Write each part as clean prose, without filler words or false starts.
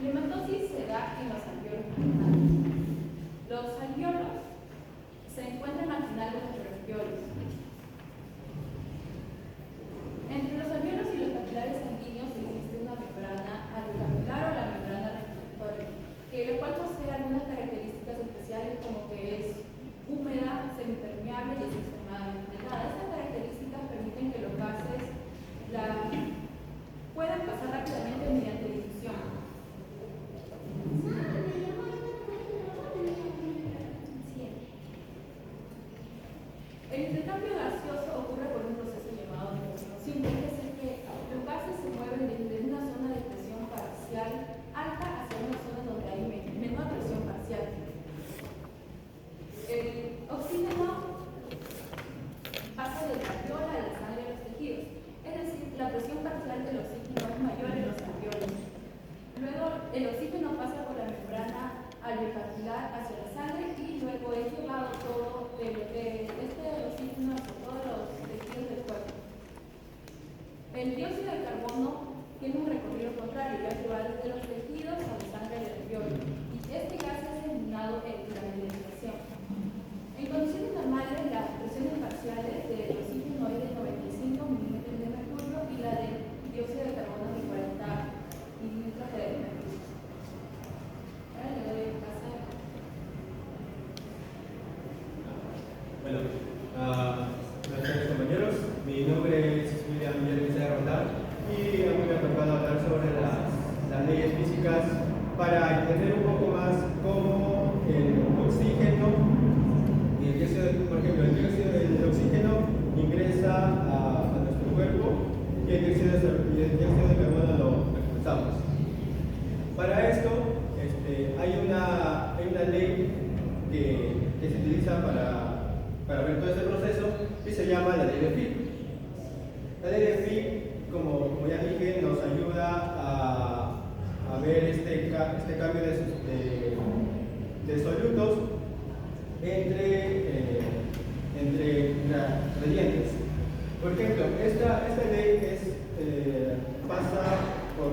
La hematosis se da en los alveolos pulmonares. Los alveolos se encuentran al final de los bronquiolos. Entre los alveolos y los capilares sanguíneos existe una membrana alveolar o la membrana respiratoria, lo cual posee algunas características especiales como que es húmeda, semipermeable y es extremadamente delgada. Estas características permiten que los gases puedan pasar rápidamente mediante difusión. El intercambio gaseoso ocurre por un proceso llamado difusión, que es el que los gases se mueven desde una zona de presión parcial alta hacia una zona donde hay menor presión parcial. El oxígeno pasa de la alveola a la sangre de los tejidos, es decir, la presión parcial del oxígeno es mayor en los alveolos. Luego el oxígeno pasa por la membrana alveolar hacia la sangre y luego es llevado todo este oxígeno hacia todos los tejidos del cuerpo. El dióxido de carbono tiene un recorrido contrario, ya que va desde los tejidos a la sangre del alveolo, y este gas es eliminado en la ventilación. En condiciones normales, las presiones parciales del oxígeno es de 95 milímetros de mercurio y la del dióxido de carbono de 40 milímetros de mercurio. Ahora le doy el paso. Bueno, gracias compañeros. Mi nombre es William Villarreal Rondán y a mí me ha tocado hablar sobre las leyes físicas para entender un poco más cómo el oxígeno y el dióxido, por ejemplo, el oxígeno ingresa a nuestro cuerpo y el dióxido de carbono lo expulsamos. Para esto hay una ley que se utiliza para ver todo ese proceso y se llama la ley de Fick. La ley de Fick, como ya dije, nos ayuda a ver este cambio de solutos entre gradientes. Por ejemplo, esta ley pasa por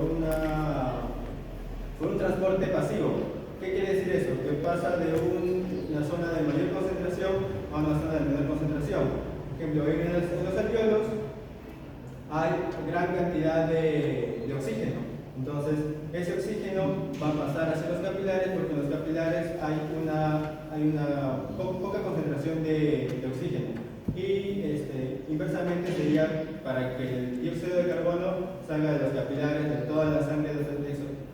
un transporte pasivo. ¿Qué quiere decir eso? Que pasa de una zona de mayor concentración a una zona de menor concentración. Por ejemplo, en los alveolos hay gran cantidad de oxígeno. Entonces, ese oxígeno va a pasar hacia los capilares porque en los capilares hay una poca concentración de oxígeno. Y inversamente sería para que el dióxido de carbono salga de los capilares, de toda la sangre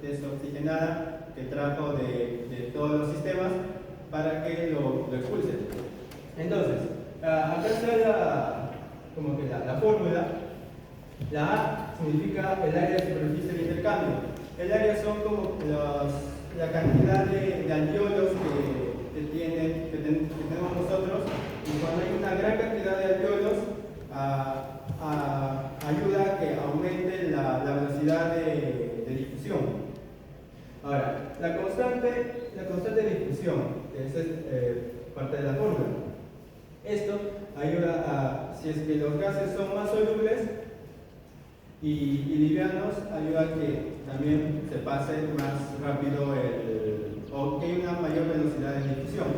desoxigenada que trajo de todos los sistemas, para que lo expulse. Entonces, acá está la fórmula. La A significa el área de superficie de intercambio. El área son como la cantidad de alveolos que tenemos nosotros, y cuando hay una gran cantidad de alveolos ayuda a que aumente la velocidad de difusión. Ahora, la constante de difusión, que es parte de la fórmula. Esto ayuda si es que los gases son más solubles y livianos, ayuda a que también se pase más rápido o que haya una mayor velocidad de difusión.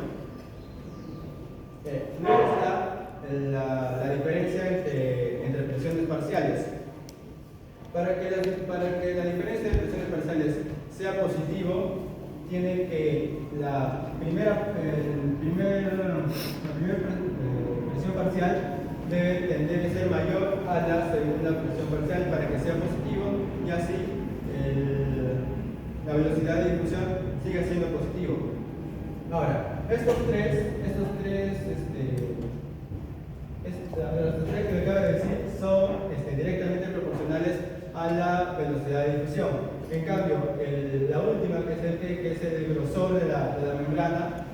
Luego está la diferencia entre presiones parciales. Para que la diferencia de presiones parciales sea positivo, tiene que la primera presión parcial debe tender a ser mayor a la segunda presión parcial para que sea positivo, y así la velocidad de difusión siga siendo positivo. Ahora, estos tres que acabo de decir son directamente proporcionales a la velocidad de difusión. En cambio, la última, que es el grosor de la membrana,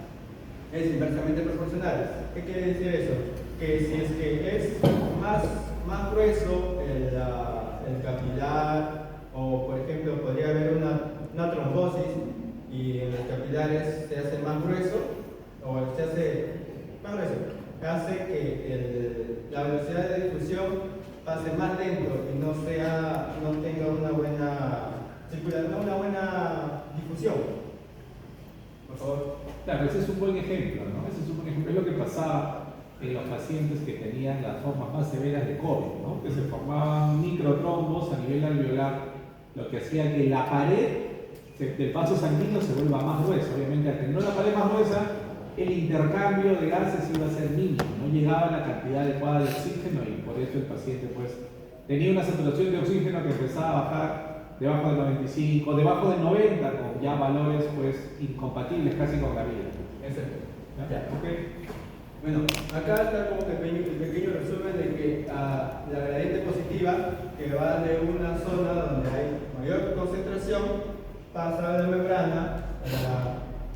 es inversamente proporcional. ¿Qué quiere decir eso? Que si es que es más grueso el capilar, o por ejemplo podría haber una trombosis y en los capilares se hace más grueso, o se hace más grueso, hace que la velocidad de difusión pase más lento y no tenga una buena circulación, una buena difusión. Por favor. Claro, ese es un buen ejemplo, ¿no? Ese es un buen ejemplo. Es lo que pasaba en los pacientes que tenían las formas más severas de COVID, ¿no? Que se formaban microtrombos a nivel alveolar, lo que hacía que la pared del vaso sanguíneo se vuelva más gruesa. Obviamente, al tener una pared más gruesa, el intercambio de gases iba a ser mínimo, no llegaba a la cantidad adecuada de oxígeno y por eso el paciente pues tenía una saturación de oxígeno que empezaba a bajar debajo del 95, debajo del 90, con ya valores pues incompatibles casi con la vida. Exacto. ¿Ya? Okay. Bueno, acá está como que el pequeño resumen de que la gradiente positiva, que va de una zona donde hay mayor concentración, pasa a la membrana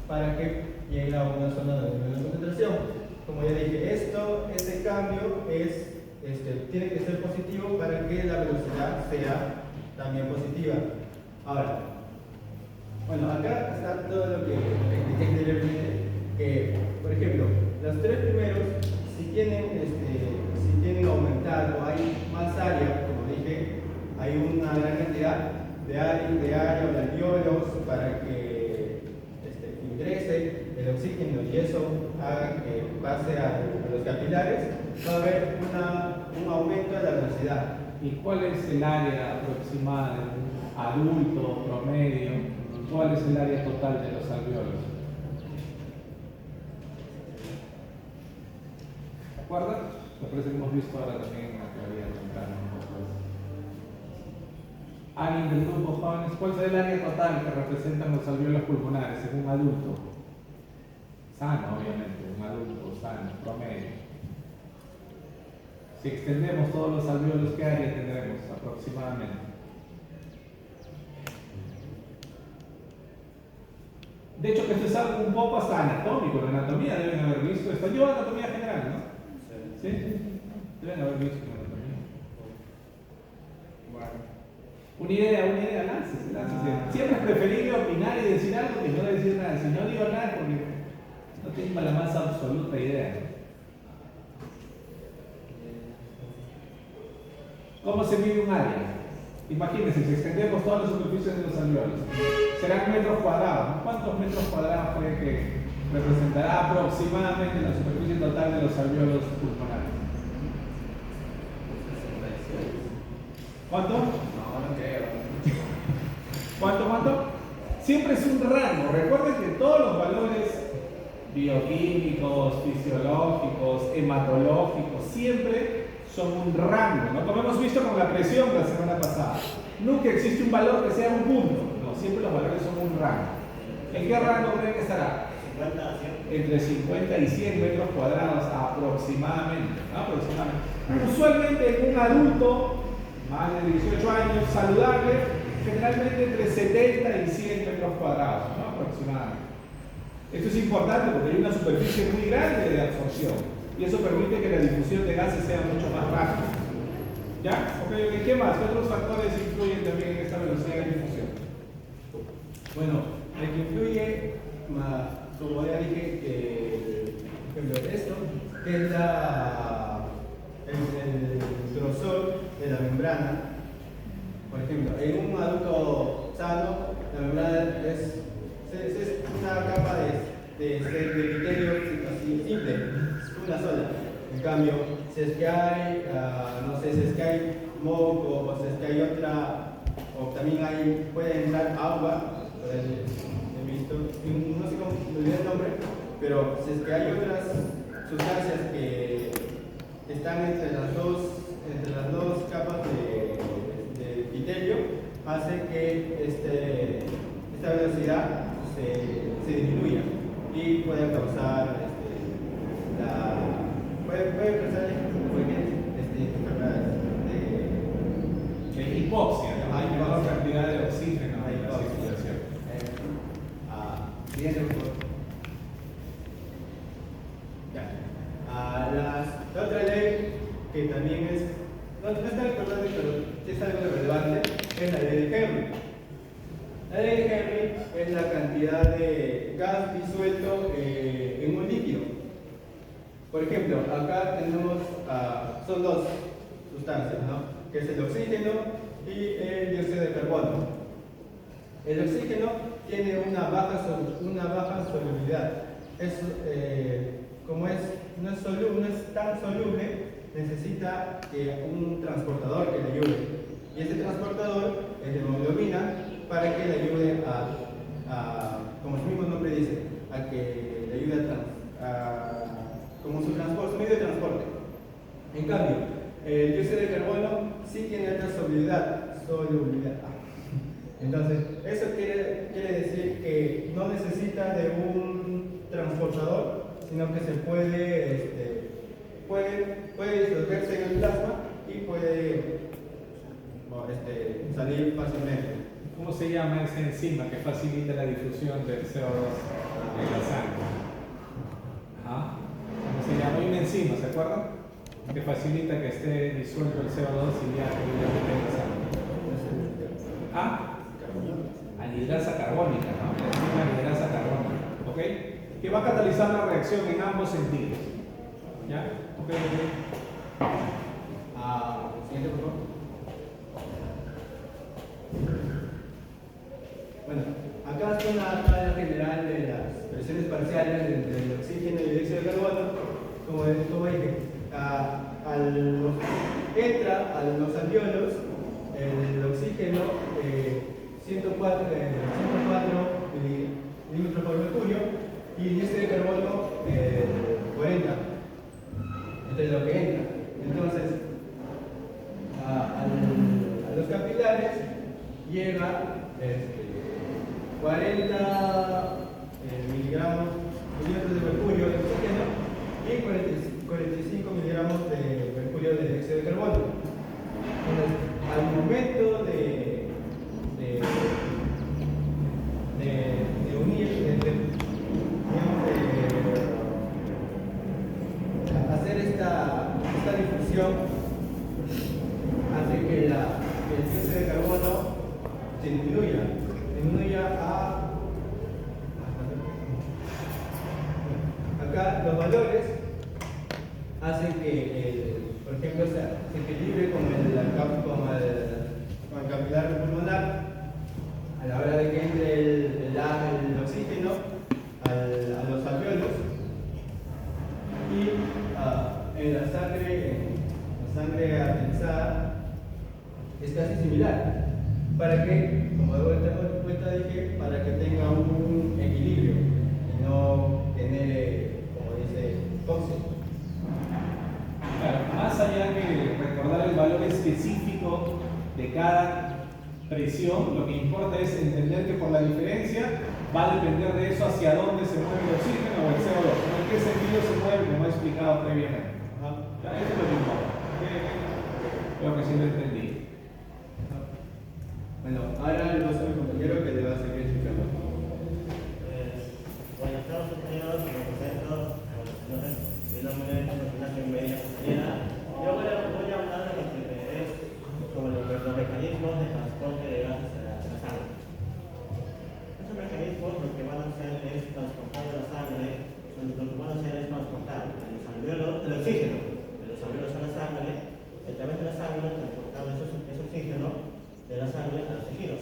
para que llegue a una zona de menor concentración. Como ya dije, este cambio tiene que ser positivo para que la velocidad sea también positiva. Ahora, bueno, acá está todo lo que expliqué anteriormente, que, por ejemplo, los tres primeros, si tienen aumentado, hay más área, como dije, hay una gran cantidad de área o de alveolos para que ingrese el oxígeno y eso haga que pase a los capilares, va a haber un aumento de la velocidad. ¿Y cuál es el área aproximada de un adulto promedio? ¿Cuál es el área total de los alveolos? ¿Se acuerdan? Me parece que hemos visto ahora también en la teoría temprana. ¿Alguien del grupo jóvenes? ¿Cuál es el área total que representan los alveolos pulmonares en un adulto? Sano, obviamente, un adulto sano, promedio. Si extendemos todos los alveolos, ¿qué área tendremos aproximadamente? De hecho, que esto es algo un poco hasta anatómico, la anatomía deben haber visto esto. Yo anatomía general, ¿no? ¿Sí? Deben haber visto la anatomía. Bueno. Una idea, láncese. Siempre es preferible opinar y decir algo que no decir nada. Si no digo nada, porque no tengo la más absoluta idea. ¿Cómo se mide un área? Imagínense, si extendemos todas las superficies de los alveolos, serán metros cuadrados. ¿Cuántos metros cuadrados cree que representará aproximadamente la superficie total de los alveolos pulmonares? ¿Cuánto? No creo. ¿Cuánto? Siempre es un rango. Recuerden que todos los valores bioquímicos, fisiológicos, hematológicos, siempre son un rango, ¿no? Como hemos visto con la presión la semana pasada. Nunca existe un valor que sea un punto, no, siempre los valores son un rango. ¿En qué rango creen que estará? 50 a 100. Entre 50 y 100 metros cuadrados aproximadamente, ¿no? Aproximadamente. Usualmente en un adulto, más de 18 años, saludable, generalmente entre 70 y 100 metros cuadrados, ¿no? Aproximadamente. Esto es importante porque hay una superficie muy grande de absorción. Y eso permite que la difusión de gases sea mucho más rápida. ¿Ya? Ok, ¿qué más? ¿Qué otros factores influyen también en esta velocidad de difusión? Bueno, el que influye, como ya dije, por ejemplo, esto, que es el grosor de la membrana. Por ejemplo, en un adulto sano, la membrana es una capa de epitelio así simple, una sola. En cambio, si es que hay, no sé, si es que hay moco, o si es que hay otra, o también puede entrar agua, he visto, no sé cómo, me olvidé el nombre, pero si es que hay otras sustancias que están entre las dos capas de epitelio, hace que esta velocidad se disminuya y puede causar puede causar enfermedades de hipoxia, ¿no? Hay menor cantidad de oxígeno en la circulación. Siguiente, por favor. La otra ley que también no es tan importante, pero es algo relevante, es la ley de Henry. La ley de Henry es la cantidad de gas disuelto en un líquido. Por ejemplo, acá tenemos, son dos sustancias, ¿no? Que es el oxígeno y el dióxido de carbono. El oxígeno tiene una baja solubilidad. Como no es tan soluble, necesita un transportador que le ayude. Y ese transportador es de hemoglobina para que le ayude como su mismo nombre dice, a que le ayude como su medio de transporte. En cambio, el dióxido de carbono sí tiene alta solubilidad. Entonces, eso quiere decir que no necesita de un transportador, sino que se puede disolverse en el plasma y puede salir fácilmente. ¿Cómo se llama esa enzima que facilita la difusión del CO2 en la sangre? ¿Ah? ¿Cómo se llama? Hay una enzima, ¿se acuerdan? Que facilita que esté disuelto el CO2 y ya en la sangre. ¿Ah? Anhidrasa carbónica, ¿no? La enzima anhidrasa carbónica, ¿ok? Que va a catalizar la reacción en ambos sentidos. ¿Ya? ¿Ok? Siguiente, por favor. Bueno, acá está una tabla general de las presiones parciales del oxígeno y el dióxido de carbono. Como dije, entra a los alvéolos el oxígeno 104 milímetros por mercurio y el dióxido de carbono 40. Entonces lo que entra. Entonces, a los capilares llega 40 milímetros de mercurio de oxígeno y 45 miligramos de mercurio de dióxido de carbono. Entonces, al momento de unir, hacer esta difusión, hace que el dióxido de carbono se disminuya acá los valores hacen que por ejemplo se equilibre con el capilar pulmonar a la hora de que entre el oxígeno a los alvéolos y en la sangre arterizada es casi similar. ¿Para que, como de vuelta dije, para que tenga un equilibrio y no genere, como dice, tóxico? Claro, más allá de recordar el valor específico de cada presión, lo que importa es entender que por la diferencia va a depender de eso hacia dónde se mueve el oxígeno o el CO2, ¿no? En qué sentido se mueve, como he explicado previamente. ¿No? Eso es lo que importa. Creo que sí lo entendí. Bueno, ahora le paso a mi compañero que le va a seguir explicando. Bueno, Estados Unidos, me presento, mi nombre es Ignacio Medina Castellera. Yo voy a hablar de lo que es sobre los mecanismos de transporte de gases en la sangre. Estos mecanismos lo que van a hacer es transportar la sangre, el oxígeno de los alvéolos a la sangre, a través de la sangre transportar ese oxígeno de la sangre a los tejidos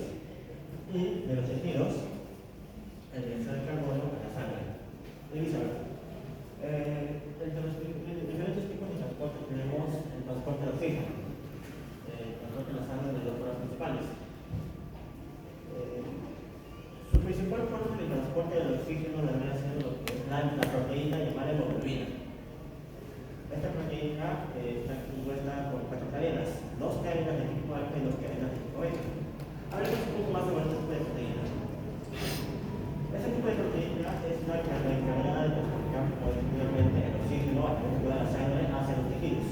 y de los tejidos el dióxido de carbono a la sangre y viceversa. Entre los diferentes tipos de transporte tenemos el transporte de oxígeno, el transporte de la sangre de los poros principales. Su principal forma de transporte del oxígeno debería ser lo que es la proteína llamada hemoglobina. Esta proteína está compuesta por 4 cadenas, 2 cadenas de tipo alfa y 2 cadenas de tipo beta. Hablemos un poco más sobre este tipo de proteína. Este tipo de proteína es la encargada de transportar positivamente el oxígeno a través de la sangre hacia los tejidos.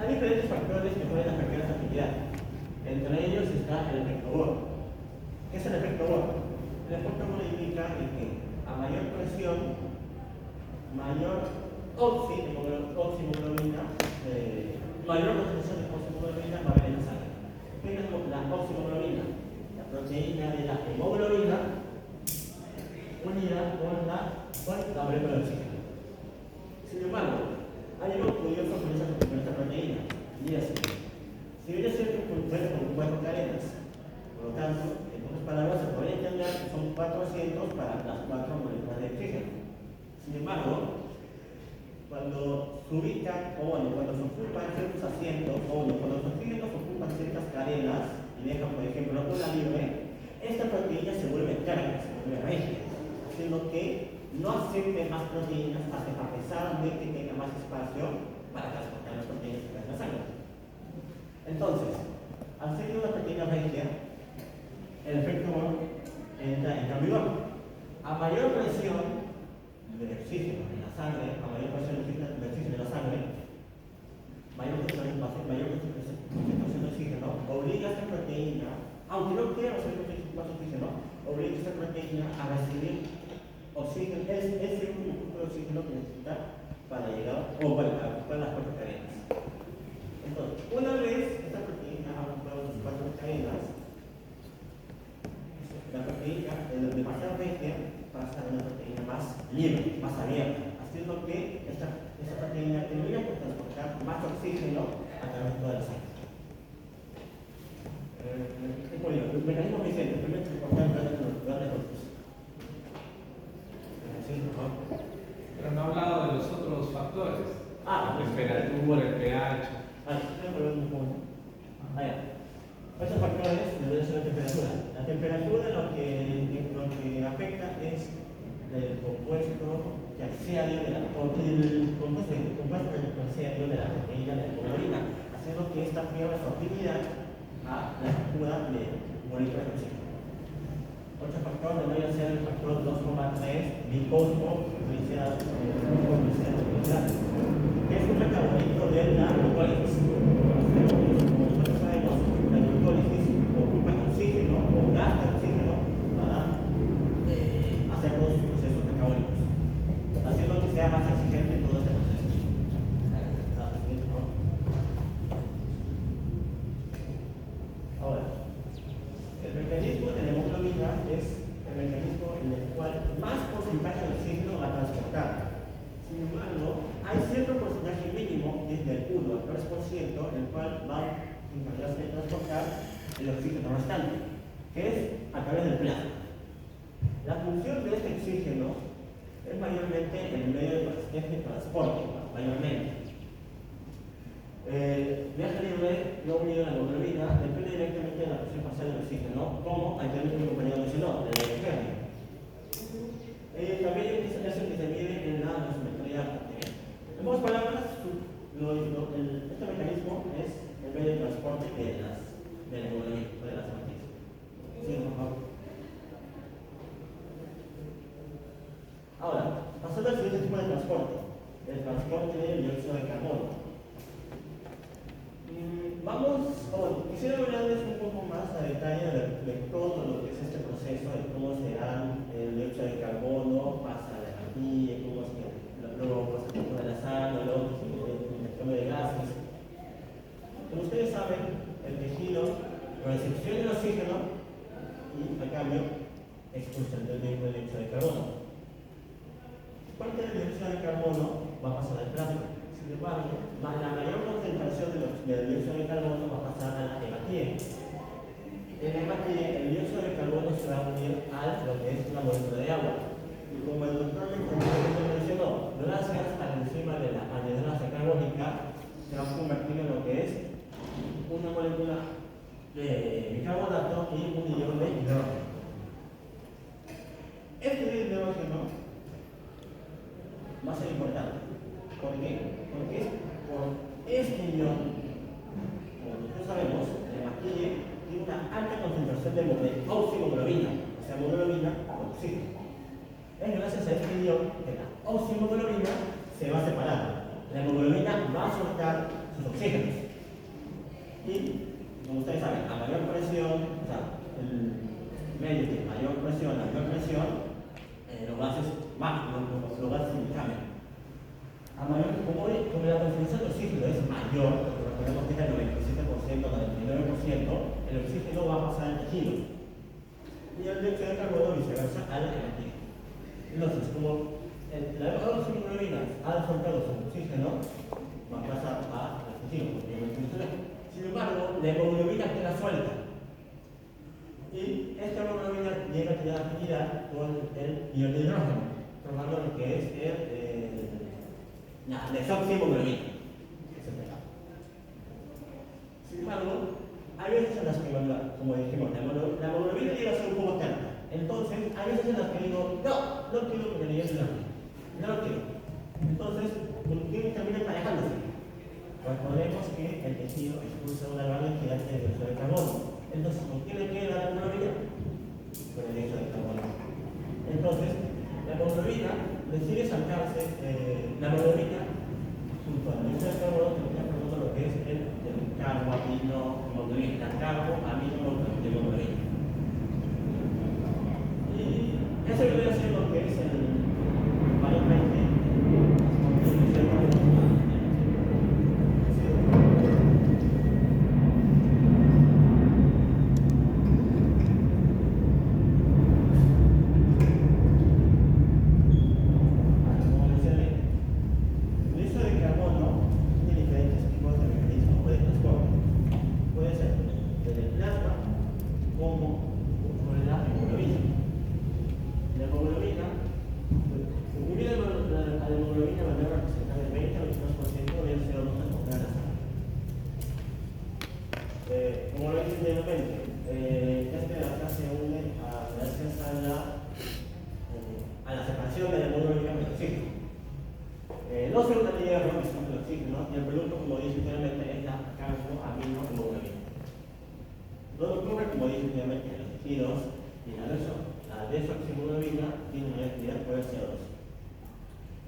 Hay diferentes factores que pueden afectar esta actividad. Entre ellos está el efecto Bohr. ¿Qué es el efecto Bohr? El efecto Bohr indica que a mayor presión, mayor oximoglobina, mayor concentración de oximoglobina va a haber en la sangre. ¿Qué es la oximoglobina? La proteína de la hemoglobina unida con la molécula de oxígeno. Sin embargo, hay algo curioso con esta proteína, y es que, si bien es cierto que cuenta con 4 cadenas, por lo tanto, en otras palabras, se podría entender que son 400 para las 4 moléculas de oxígeno. Sin embargo, cuando se ubican, o bueno, cuando se ocupan ciertos asientos, o bueno, cuando los oxígenos ocupan ciertas cadenas y dejan, por ejemplo, una libre, esta proteína se vuelve carga, se vuelve rígida, haciendo que no acepte más proteínas a pesar de que tenga más espacio para transportar las proteínas que están en la sangre. Entonces, al ser una proteína rígida, el efecto entra en vigor. A mayor presión del oxígeno en la sangre, a mayor presión del oxígeno en la sangre, mayor concentración de oxígeno, obliga a esta proteína, aunque no quiera recibir más oxígeno, obliga a esta proteína a recibir oxígeno, es el único punto de oxígeno que necesita para llegar, o para ocupar las 4 cadenas. Entonces, una vez esta proteína ha ocupado sus 4 cadenas, la proteína, de demasiado rígida, pasa a una proteína más libre, más abierta, haciendo que esta proteína termine por transportar más oxígeno a través de toda la sangre. El mecanismo vigente, primero transportar los datos. Pero no ha hablado de los otros factores. La temperatura, el pH. Estos factores deben ser la temperatura. La temperatura lo que afecta es el compuesto terciario de el compuesto terciario de la proteína de la hemoglobina, haciendo que esta pierda su actividad a la estructura de moléculas de oxígeno. Otro factor debería ser el factor 2,3 glicosmo-glicerado, que es un metabolito de la glucólisis. Como sabemos, la glucólisis ocupa oxígeno o gasta oxígeno para hacer todos sus procesos metabólicos, haciendo que sea más exigente todo este proceso. Ahora, el mecanismo de la hemoglobina es el mecanismo en el cual más porcentaje de oxígeno va a transportar. Sin embargo, hay cierto porcentaje mínimo, desde el 1 al 3%, el cual va a encargarse de transportar el oxígeno restante, que es a través del plasma. La función de este oxígeno es mayormente el medio de transporte, mayormente. Viaje libre no unido a la hemoglobina depende directamente de la presión parcial del oxígeno, como anteriormente mi compañero mencionó, de la oxígeno. También es el que se mide en la dosimetría. En pocas palabras, este mecanismo es el medio de transporte de la hemoglobina, de las matrices. Sí, por favor. Ahora, pasando al siguiente tipo de transporte, el transporte del dióxido de carbono. Quisiera hablarles un poco más a detalle de todo lo que es este proceso, de cómo se da el dióxido de carbono, pasa a la camilla, cómo es que luego pasa por la sangre, luego se intercambio de gases. Como ustedes saben, el tejido recepciona el oxígeno y, a cambio, expulsa el dióxido de carbono. Parte del dióxido de carbono va a pasar al plasma. Sin embargo, la mayor concentración del dióxido de carbono va a pasar a la hematía. En la hematía, el dióxido de carbono se va a unir a lo que es una molécula de agua. Y como el doctor mencionó, gracias a la enzima de la anhidrasa carbónica, se va a convertir en lo que es una molécula de bicarbonato y un ion de hidrógeno. Este hidrógeno va a ser importante. ¿Por qué? Porque por este ion, como nosotros sabemos, la hematía tiene una alta concentración de oximoglobina, o sea, hemoglobina con oxígeno. Es gracias a este ion que la oximoglobina se va a separar. La hemoglobina va a soltar sus oxígenos. Y, como ustedes saben, a mayor presión, o sea, el medio de mayor presión, los gases cambian. Como la concentración de oxígeno es mayor, recordemos que es el 97%, 99%, el oxígeno va a pasar al tejido. Y el dióxido de carbono viceversa a la hematía. Entonces, como la hemoglobina ha soltado su oxígeno, la hemoglobina queda suelta. Y esta hemoglobina llega a tener afinidad con el ion de hidrógeno, formando lo que es la desoxihemoglobina. Sin embargo, hay veces en las que, como dijimos, la hemoglobina llega a ser un poco terca. Entonces, hay veces en las que digo, no quiero con el ion de hidrógeno. No lo quiero. Entonces, ¿con quién termina emparejándose? Recordemos que el tejido expulsa una gran cantidad de dióxido de carbono. Entonces, ¿con quién le queda la hemoglobina? Con el dióxido de carbono. Entonces, la hemoglobina decide saltarse, la hemoglobina junto al dióxido de carbono termina formando lo que es el carboaminohemoglobina, carboaminohemoglobina. Y eso viene a ser lo que es el valor 20. Como lo dije anteriormente, esta se une gracias a la separación de la hemoglobina del oxígeno. No se une la del oxígeno y el producto, como dije anteriormente, es la carboaminohemoglobina. No ocurre, como dije anteriormente, en los tejidos y la desoxihemoglobina tiene una actividad por el CO2.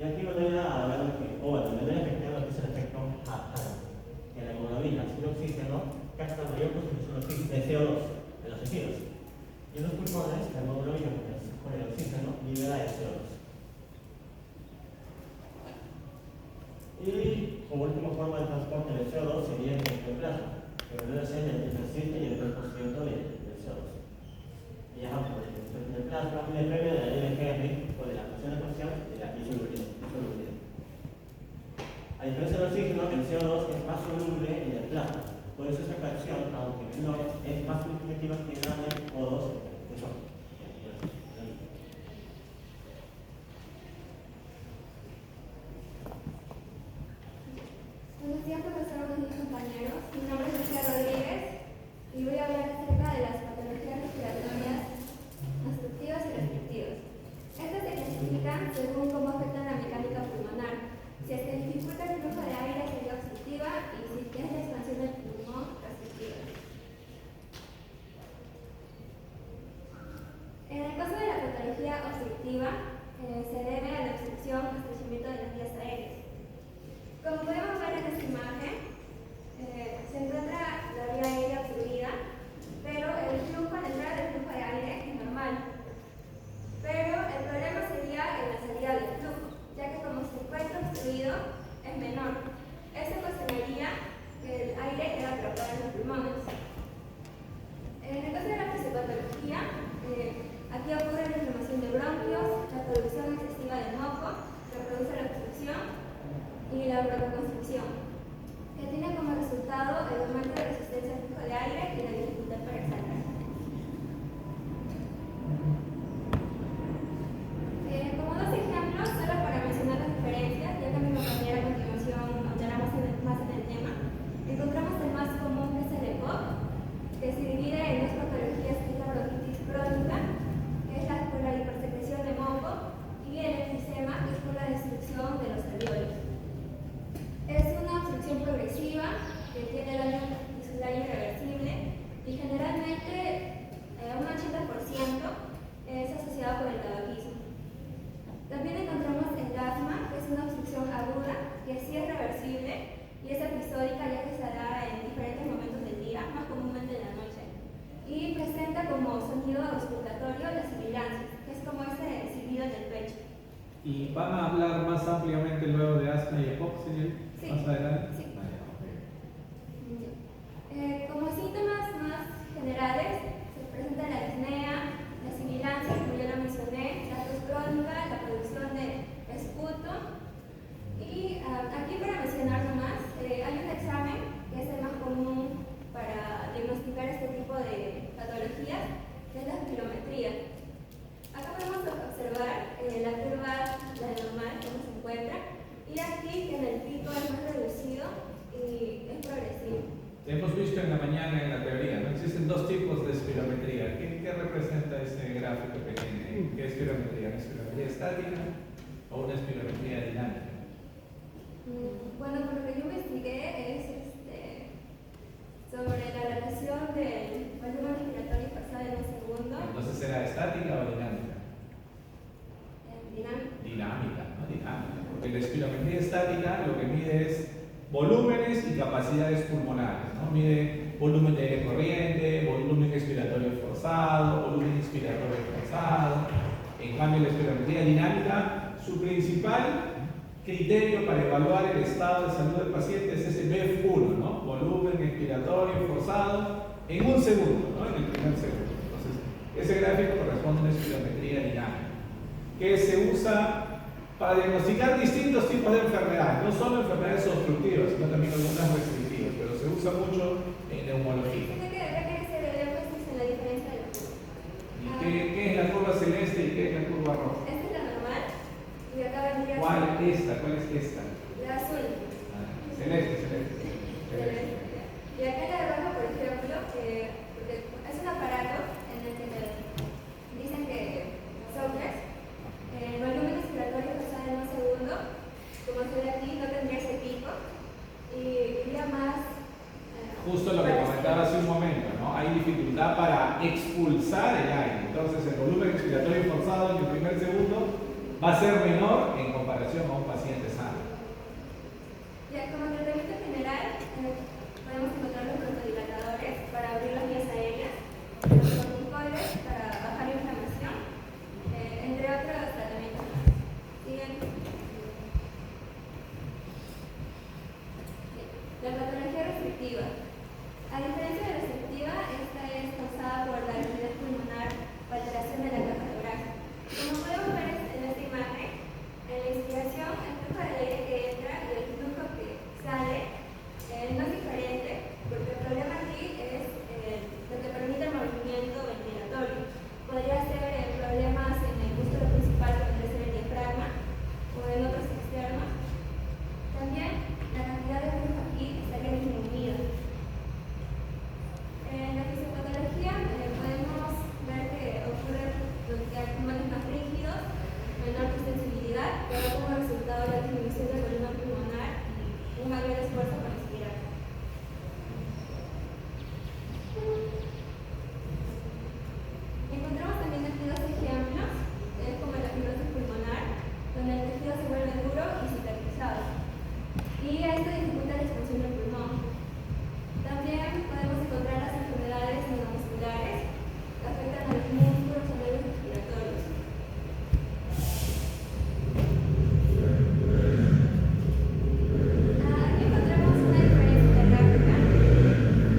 Y aquí me voy a hablar de que, me voy a explicar lo que es el efecto Hall. Que la hemoglobina sin oxígeno capta mayor concentración de CO2 en los tejidos. Y en los pulmones, la hemoglobina con el oxígeno libera el CO2. Y como última forma de transporte del CO2 sería el ectoplasma, que debe ser el 17 y el 3% del CO2. Y ya, por el plasma depende de la LGR, o de la presión de presión y de la disolubilidad. A diferencia del oxígeno, el CO2 es más soluble en el plasma. Por eso esta fracción, aunque menor, es más significativa que la de O2 que son. Buenos días, profesor, buenos días, compañeros. Mi nombre es Lucía Rodríguez y voy a hablar acerca de las patologías respiratorias obstructivas y restrictivas. Este representa ese gráfico que tiene? ¿Qué espirometría? ¿Una espirometría estática o una espirometría dinámica? Bueno, por lo que yo investigué es sobre la relación del volumen respiratorio pasado en un segundo. Entonces, ¿era estática o dinámica? Dinámica. Dinámica, ¿no? Dinámica. Porque la espirometría estática lo que mide es volúmenes y capacidades pulmonares, ¿no? Mide volumen de aire corriente, volumen expiratorio forzado, volumen inspiratorio forzado. En cambio, la espirometría dinámica, su principal criterio para evaluar el estado de salud del paciente es ese BEF1, ¿no? Volumen expiratorio forzado en un segundo, ¿no? En el primer segundo. Entonces, ese gráfico corresponde a una espirometría dinámica, que se usa para diagnosticar distintos tipos de enfermedades, no solo enfermedades obstructivas, sino también algunas restrictivas, pero se usa mucho en neumología. ¿Qué se ve énfasis en la diferencia de la curva? ¿Y qué es la curva celeste y qué es la curva roja? Esta es la normal y acá vendría ¿Cuál es esta? ¿Cuál es esta? la azul. Celeste, celeste. Y acá en la roja, por ejemplo, porque es un aparato en el que te dicen que soples, el volumen respiratorio pasado en un segundo, como se ve aquí, no tendría ese pico y iría más. Justo lo que comentaba hace un momento, ¿no? Hay dificultad para expulsar el aire. Entonces, el volumen expiratorio forzado en el primer segundo va a ser menor en comparación a un paciente sano. Ya, como tratamiento general, podemos encontrar los broncodilatadores para abrir las vías aéreas, los corticoides para bajar la inflamación, entre otros tratamientos más. Siguiente. La patología restrictiva. A diferencia de la restrictiva, esta es causada por la enfermedad pulmonar o alteración de la caja torácica. Como podemos ver en esta imagen, en la inspiración, el flujo de aire que entra y el flujo que sale no es diferente, porque el problema aquí es lo que permite el movimiento ventilatorio. Podría ser problemas en el músculo principal, que podría ser el diafragma, o en otros externos. También la cantidad de flujo aquí estaría disminuida. En la fisiopatología podemos ver que ocurre pulmones más rígidos, menor distensibilidad, que da como resultado la disminución del volumen pulmonar y un mayor esfuerzo para respirar. Encontramos también aquí dos ejemplos, como la fibrosis pulmonar, donde el tejido se vuelve duro y cicatrizado, y esto dificulta la expansión del pulmón. También podemos encontrar las enfermedades neuromusculares que afectan a los músculos o nervios respiratorios. Aquí encontramos una diferencia gráfica,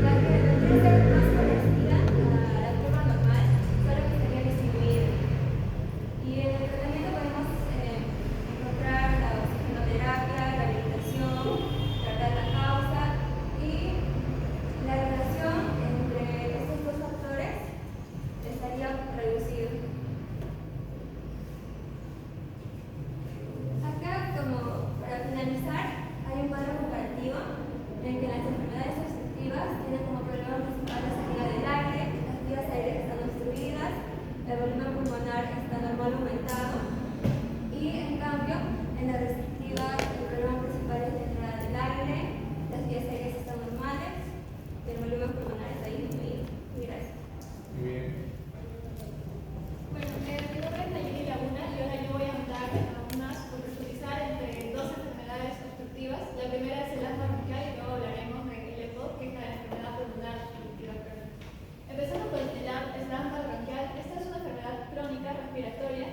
ya que vendría a ser más parecida a la curva normal, solo que estaría disminuida. Y en el tratamiento podemos encontrar la oxigenoterapia, rehabilitación, tratar la causa y la relación entre estos dos factores estaría reducida. Acá, como para finalizar, hay un cuadro comparativo en que las enfermedades obstructivas tienen como problema principal la salida del aire, las vías aéreas están obstruidas, el volumen pulmonar está normal aumentado y en cambio en la restrictiva el problema principal es la entrada del aire, las vías aéreas están normales y el volumen pulmonar está disminuido. Gracias. Muy bien. Bueno, mi nombre es Nayeli Laguna y ahora yo voy a hablar profundizar entre dos enfermedades obstructivas. La primera es el asma bronquial y luego hablaremos de el EPOC, que es la enfermedad pulmonar obstructiva crónica. Empezando por el asma bronquial, esta es una enfermedad crónica respiratoria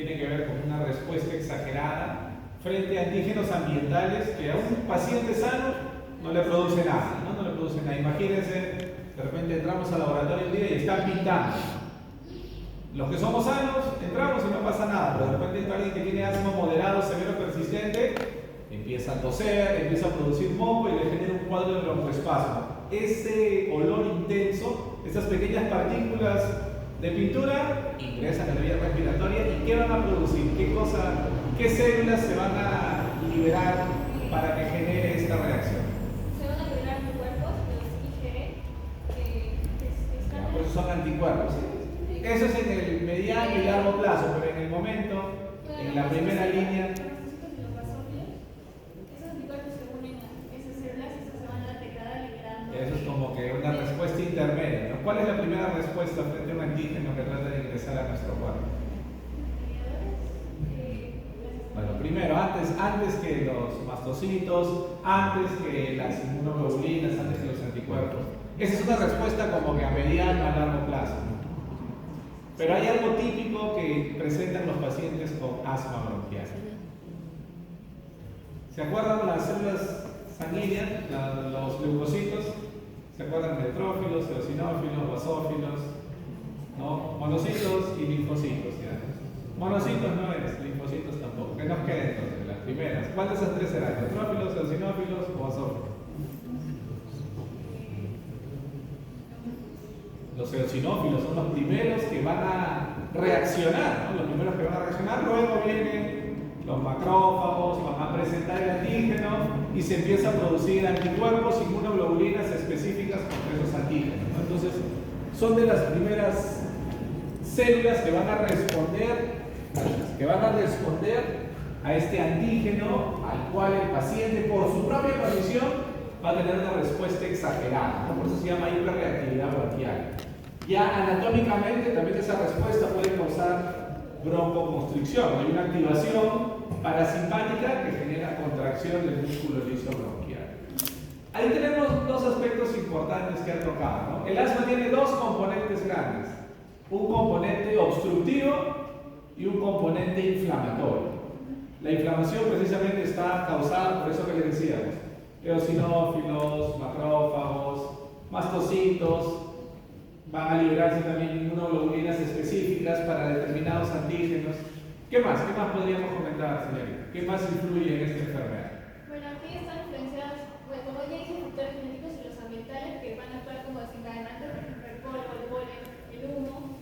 tiene que ver con una respuesta exagerada frente a antígenos ambientales que a un paciente sano no le produce nada, ¿no? No le produce nada. Imagínense, de repente entramos al laboratorio un día y están pintando. Los que somos sanos entramos y no pasa nada, pero de repente entra alguien que tiene asma moderado, severo, persistente, empieza a toser, empieza a producir moco y le genera un cuadro de broncoespasmo. Ese olor intenso, esas pequeñas partículas de pintura ingresan a la vía respiratoria y ¿qué van a producir? ¿Qué células se van a liberar para que genere esta reacción? Se van a liberar anticuerpos, los IgE, que están Por eso son anticuerpos. ¿Sí? Eso es en el mediano y largo plazo, pero en el momento, en la primera línea. Esos anticuerpos se unen a esas células y se van a degradar liberando. Eso es como que una respuesta intermedia, ¿no? ¿Cuál es la primera respuesta frente a un antígeno que trata de ingresar a nuestro cuerpo? Bueno, primero, antes que los mastocitos, antes que las inmunoglobulinas, antes que los anticuerpos. Esa es una respuesta como que a mediano, a largo plazo, ¿no? Pero hay algo típico que presentan los pacientes con asma bronquial. ¿Se acuerdan las células sanguíneas, los leucocitos? ¿Se acuerdan? Neutrófilos, eosinófilos, basófilos, ¿no? Monocitos y linfocitos. ¿Ya? Monocitos no es, linfocitos tampoco. ¿Qué nos queda entonces? Las primeras. ¿Cuál de esas tres serán? ¿Neutrófilos, eosinófilos o basófilos? Los eosinófilos son los primeros que van a reaccionar, ¿no? Los primeros que van a reaccionar, luego vienen los macrófagos, van a presentar el antígeno y se empieza a producir anticuerpos, inmunoglobulinas específicas contra esos antígenos, ¿no? Entonces, son de las primeras células que van a responder a este antígeno al cual el paciente, por su propia condición, va a tener una respuesta exagerada, ¿no? Por eso se llama hiperreactividad bronquial. Ya anatómicamente también esa respuesta puede causar broncoconstricción. Hay una activación parasimpática que genera contracción del músculo liso bronquial. Ahí tenemos dos aspectos importantes que han tocado, ¿no? El asma tiene dos componentes grandes, un componente obstructivo y un componente inflamatorio. La inflamación precisamente está causada por eso que les decíamos: eosinófilos, macrófagos, mastocitos. Van a liberarse también inmunoglobulinas específicas para determinados antígenos. ¿Qué más? ¿Qué más podríamos comentar, señorita? ¿Qué más influye en esta enfermedad? Bueno, aquí están influenciadas, bueno, como ya dije, factores genéticos y los ambientales que van a actuar como desencadenantes, por ejemplo, el polvo, el polen, el humo.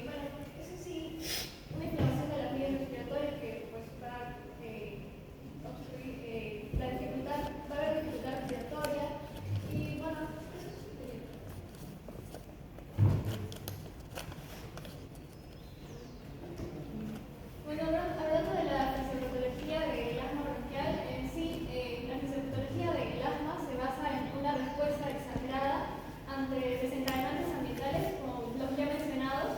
Bueno, eso sí, una inflamación de las vías respiratorias que pues va a obstruir la dificultad, va a haber dificultad respiratoria y bueno, eso es. Bueno, hablando de la fisiopatología del asma bronquial, en sí, la fisiopatología del asma se basa en una respuesta exagerada ante desencadenantes ambientales, como los ya mencionados,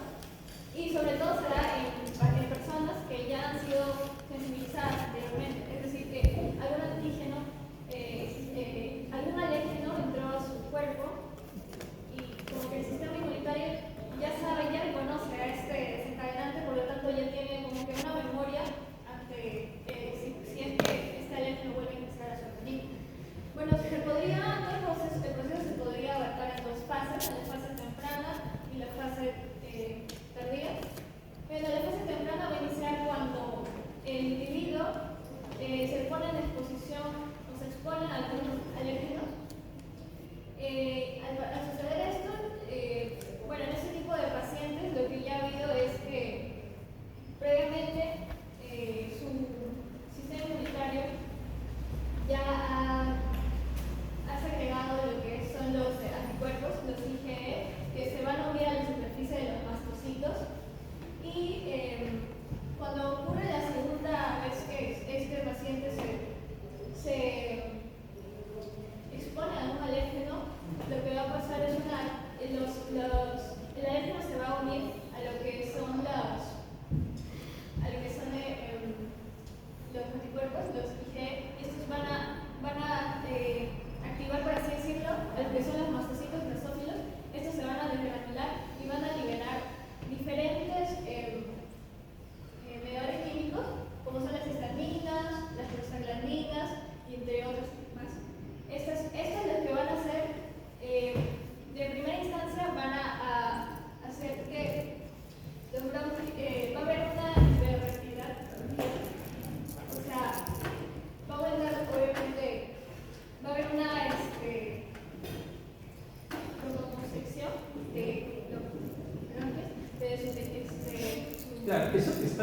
y sobre todo se da en personas que ya han sido sensibilizadas anteriormente, es decir, que algún antígeno, algún alérgeno entró a su cuerpo y como que el sistema inmunitario ya sabe, ya reconoce a este desencadenante, por lo tanto ya tiene como que una memoria ante si es que este alérgeno vuelve a ingresar a su organismo. Bueno, el proceso se podría abarcar en dos fases, la fase temprana y la fase tardía. Bueno, la fase temprana va a iniciar cuando el individuo se pone en exposición o se expone a algún alérgeno. Al suceder esto, bueno, en ese tipo de pacientes lo que ya ha habido es que previamente su sistema inmunitario ya ha segregado lo que son los anticuerpos, los IgE, que se van a unir a la superficie de los mastocitos y cuando ocurre la segunda vez que este paciente se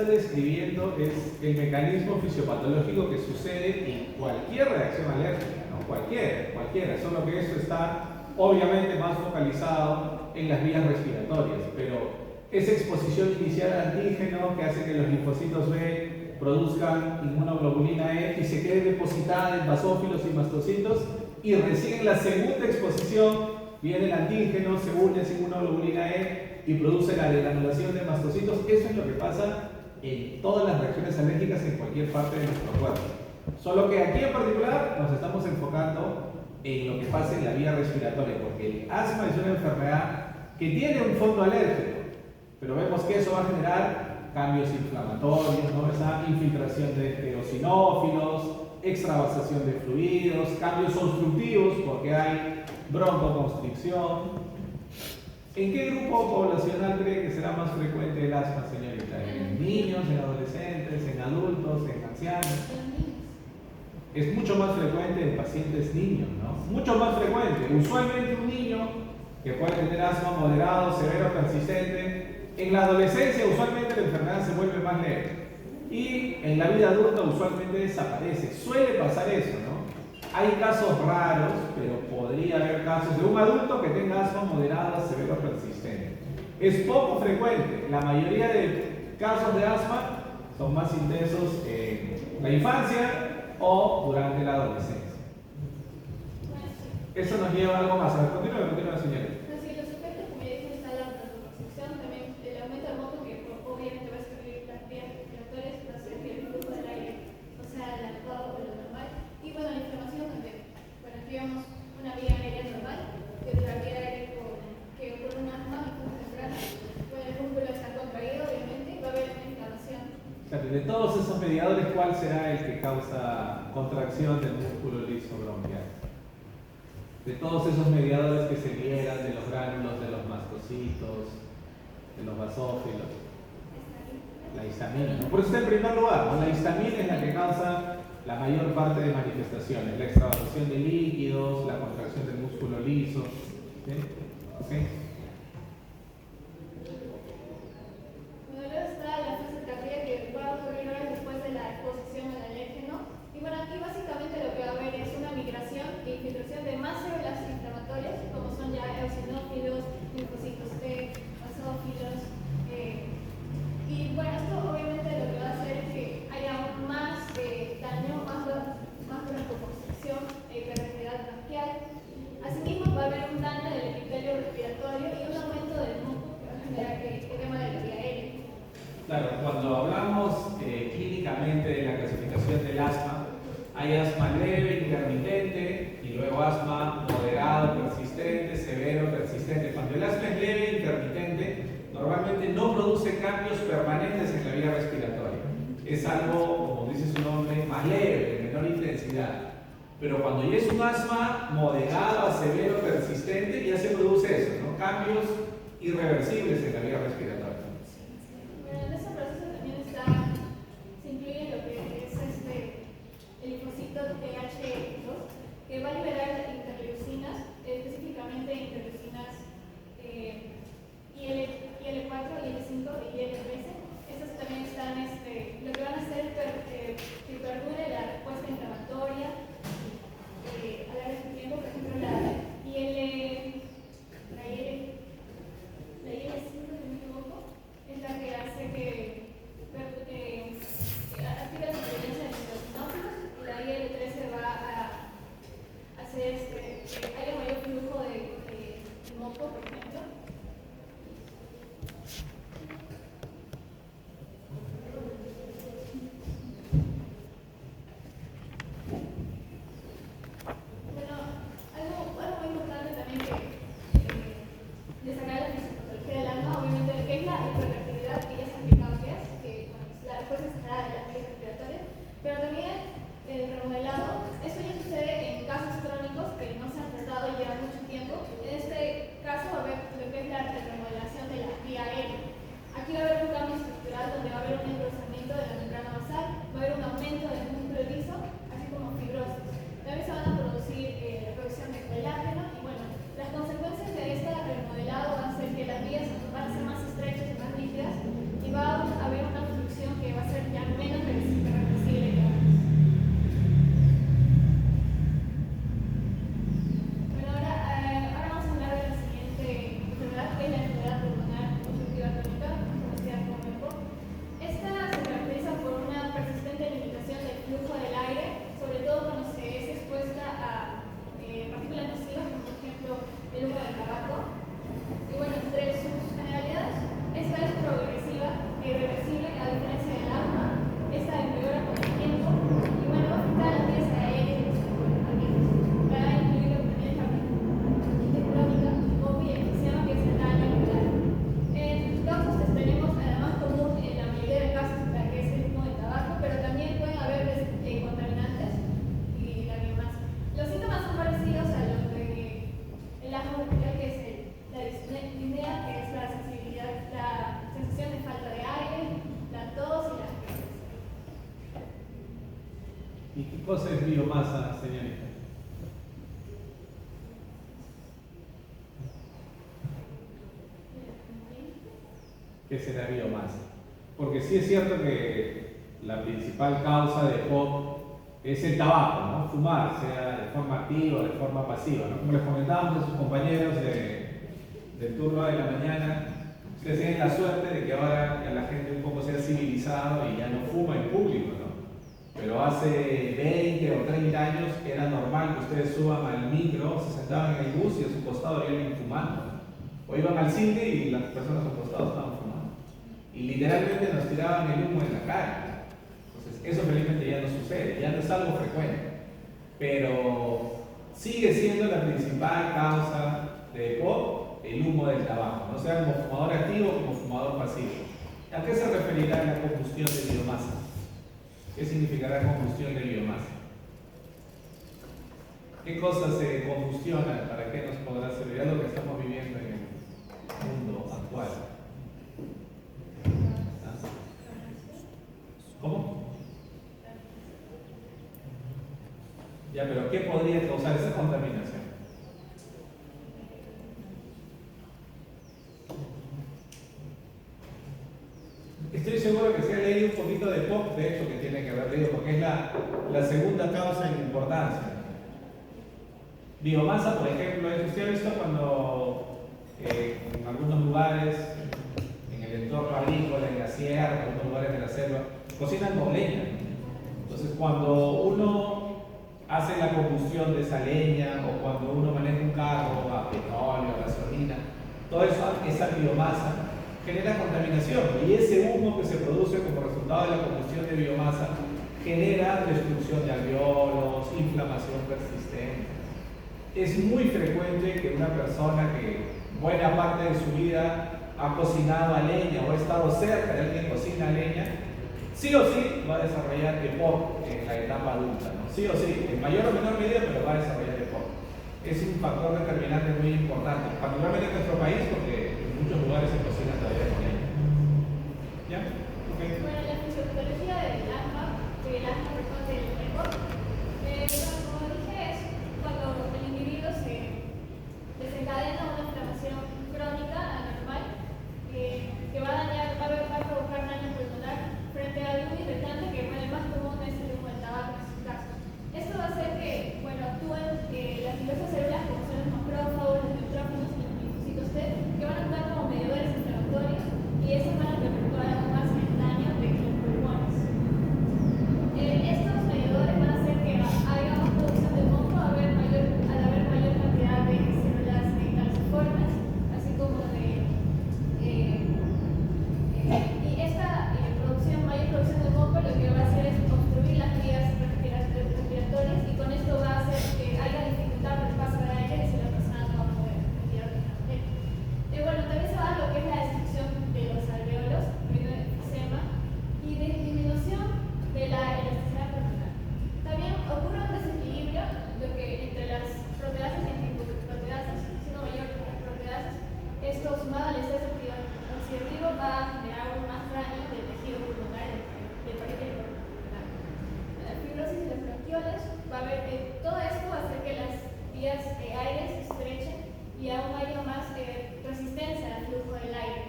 está describiendo es el mecanismo fisiopatológico que sucede en cualquier reacción alérgica, ¿no? Cualquiera, solo que esto está obviamente más focalizado en las vías respiratorias, pero esa exposición inicial al antígeno que hace que los linfocitos B produzcan inmunoglobulina E y se quede depositada en basófilos y mastocitos, y recién en la segunda exposición viene el antígeno, se une a esa inmunoglobulina E y produce la granulación de mastocitos. Eso es lo que pasa en todas las reacciones alérgicas en cualquier parte de nuestro cuerpo. Solo que aquí en particular nos estamos enfocando en lo que pasa en la vía respiratoria, porque el asma es una enfermedad que tiene un fondo alérgico, pero vemos que eso va a generar cambios inflamatorios, ¿no? Esa infiltración de eosinófilos, extravasación de fluidos, cambios obstructivos porque hay broncoconstricción. ¿En qué grupo poblacional cree que será más frecuente el asma, señorita? ¿En niños, en adolescentes, en adultos, en ancianos? Es mucho más frecuente en pacientes niños, ¿no? Mucho más frecuente. Usualmente un niño que puede tener asma moderado, severo, persistente, en la adolescencia usualmente la enfermedad se vuelve más leve. Y en la vida adulta usualmente desaparece. Suele pasar eso, ¿no? Hay casos raros, pero podría haber casos de un adulto que tenga asma moderada, severo, persistente. Es poco frecuente. La mayoría de casos de asma son más intensos en la infancia o durante la adolescencia. Eso nos lleva a algo más. A ver, continúa, señora. Sí, los efectos, como ya dije, está la broncoconstricción, también el aumento del moco, que obviamente va a escribir las vías respiratorias, va a ser el flujo del aire, o sea, el adecuado o lo normal. Y bueno, la inflamación también. Bueno, aquí vemos una vía aérea normal, que es la vía aérea que ocurre un asma y flujo temprano. Bueno, el músculo está contraído, obviamente, va a haber una inflamación. De todos esos mediadores, ¿cuál será el que causa contracción del músculo liso bronquial? De todos esos mediadores que se liberan de los gránulos, de los mastocitos, de los basófilos. La histamina, ¿no? Por eso está en primer lugar, ¿no? La histamina es la que causa la mayor parte de manifestaciones, la extravasación de líquidos, la contracción del músculo liso. ¿Sí? ¿Sí? Bueno, luego está la fase tardía, que va a ocurrir horas después de la exposición al alérgeno. Y bueno, aquí básicamente lo que va a haber es una migración e infiltración de más células inflamatorias, como son ya eosinófilos, linfocitos T, basófilos. Y bueno, esto obviamente lo que va a hacer es que haya aún más daño, más broncoconstricción, permeabilidad bronquial. Asimismo, va a haber un daño del epitelio respiratorio y un aumento del moco que va a generar edema de la vía aérea. Claro, cuando hablamos clínicamente de la clasificación del asma, hay asma leve, intermitente, y luego asma moderado, persistente, severo, persistente. Cuando el asma es leve, intermitente, normalmente no produce cambios permanentes en la vía respiratoria. Es algo, como dice su nombre, más leve, de menor intensidad. Pero cuando ya es un asma moderado a severo, persistente, ya se produce eso, ¿no? Cambios irreversibles en la vía respiratoria. Bueno, en ese proceso también se incluye lo que es el linfocito TH2, que va a liberar interleucinas, específicamente interleucinas IL4, IL5 y IL13. Estas también están, lo que van a hacer que perdure la respuesta inflamatoria a largo tiempo. Por ejemplo, la IL5, si no me equivoco, ¿Y qué cosa es biomasa, señorita? ¿Qué será biomasa? Porque sí es cierto que la principal causa de POC es el tabaco, ¿no? Fumar, sea de forma activa o de forma pasiva, ¿no? Como les comentábamos a sus compañeros del turno de la mañana, ustedes tienen la suerte de que ahora ya la gente un poco se ha civilizado y ya no fuma en público, ¿no? Pero hace 20 o 30 años era normal que ustedes suban al micro, se sentaban en el bus y a su costado había alguien fumando, ¿no? O iban al cine y las personas a su costado estaban fumando. Y literalmente nos tiraban el humo en la cara. Entonces, eso felizmente ya no sucede, ya no es algo frecuente. Pero sigue siendo la principal causa de EPOC el humo del tabaco, no sea como fumador activo o como fumador pasivo. ¿A qué se referirá la combustión de biomasa? ¿Qué significará combustión de biomasa? ¿Qué cosas se combustionan? ¿Para qué nos podrá servir? Es lo que estamos viviendo en el mundo actual. ¿Cómo? Ya, pero ¿qué podría causar esa contaminación? Estoy seguro que se ha leído un poquito de POC, de hecho que tiene que haber leído, porque es la segunda causa en importancia. Biomasa, por ejemplo, usted ha visto cuando en algunos lugares, en el entorno agrícola, en la sierra, en algunos lugares de la selva, cocinan con leña. Entonces, cuando uno hace la combustión de esa leña o cuando uno maneja un carro a petróleo, a gasolina, toda esa biomasa genera contaminación y ese humo que se produce como resultado de la combustión de biomasa genera destrucción de alvéolos, inflamación persistente. Es muy frecuente que una persona que buena parte de su vida ha cocinado a leña o ha estado cerca de alguien que cocina a leña, sí o sí va a desarrollar EPOC en la etapa adulta, ¿no? Sí o sí, en mayor o menor medida, pero va a desarrollar EPOC. Es un factor determinante muy importante, particularmente en nuestro país, porque en muchos lugares se cocina todavía con leña. ¿Ya? Okay. Bueno, la fisiopatología del asma, del EPOC, como dije, es cuando el individuo se desencadena una inflamación crónica anormal que va a provocar daño pulmonar frente a algún irritante que, bueno, el más común es el humo del tabaco en este caso. Esto va a hacer que, bueno, actúen las diversas células como son los macrófagos, los neutrófilos y los linfocitos T, que van a actuar como mediadores inflamatorios y eso van a perpetuar aún más el daño de los pulmones. Estos mediadores van a hacer que haya más producción de moco al haber mayor cantidad de células calciformes, así como y esta mayor producción de moco lo que va a hacer es obstruir las vías respiratorias y con esto va a hacer que haya dificultad por el paso del aire si la persona no va a poder respirar de la manera. Bueno, también se va a lo que es la destrucción de los alvéolos, debido al enfisema, y de disminución de la elasticidad pulmonar. También ocurre un desequilibrio entre las proteasas y antiproteasas, siendo mayor las proteasas. Esto sumado al estrés oxidativo va a generar aún más daño del tejido pulmonar del parénquima pulmonar. La fibrosis de los bronquioles va a haber todo esto va a hacer que las vías de aire se estrechen y aún haya más resistencia al flujo del aire.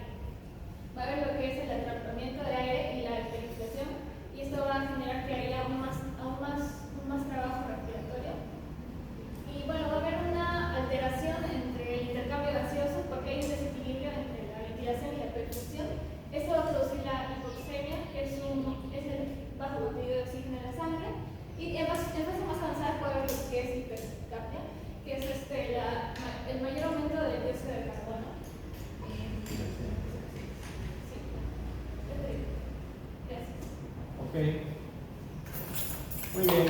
Va a haber lo que es el atrapamiento de aire y la hiperventilación y esto va a generar que haya aún más trabajo respiratorio. Y bueno, va a haber una alteración entre el intercambio gaseoso porque hay un desequilibrio entre la ventilación y la perfusión. Esto va a producir la hipoxemia, que es el bajo contenido de oxígeno en la sangre. Y en fase más avanzada puede haber lo que es hipercapnia, que es el mayor aumento del dióxido de carbono. Sí. Gracias. Ok. Muy bien.